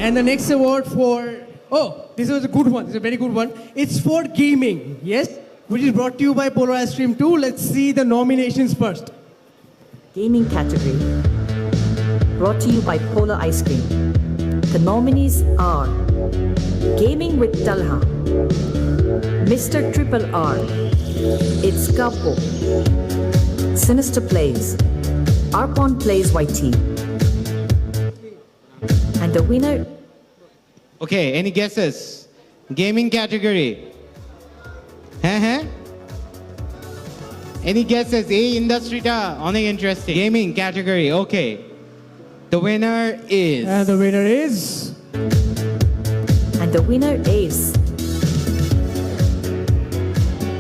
And the next award for, oh, this was a good one. This is a very good one. It's for gaming, yes? Which is brought to you by Polar Ice Cream 2. Let's see the nominations first. Gaming category. Brought to you by Polar Ice Cream. The nominees are Gaming with Talha, Mr. Triple R, It's Kapo, Sinister Plays, Arpon Plays YT. And the winner, Okay, any guesses? Gaming category. হ্যাঁ Any guesses? এই ইন্ডাস্ট্রিটা অনেক interesting. Gaming category, okay. The winner is And the winner is...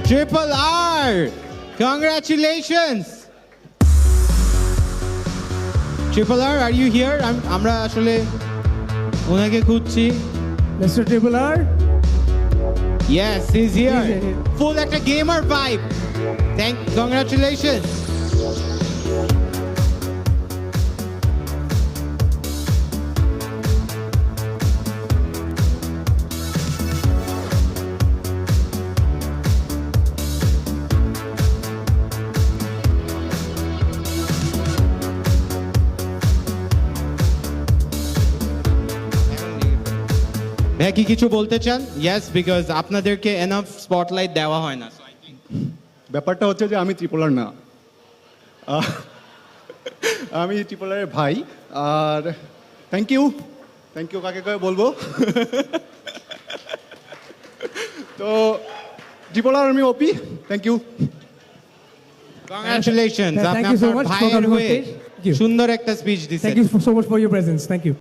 Triple R. Congratulations. Triple R, are you here? আমরা আসলে ওনাকে খুঁজছি। Mr. Triple R? Yes, he's here. He's here. Full একটা gamer vibe. Congratulations. ভাই কি কিছু বলতে চান? Yes, because আপনাদেরকে enough spotlight দেওয়া হয় না। ব্যাপারটা হচ্ছে যে আমি ত্রিপোলার না, আমি ত্রিপোলারের ভাই। আর থ্যাংক ইউ কাকে কাকে বলবো। তো ত্রিপোলার আমি ওপি, thank you. Congratulations. Thank you so much for ভাইয়ের coming on হয়ে stage. Thank you. সুন্দর একটা স্পিচ দিছেন। Thank you so much for your presence. Thank you.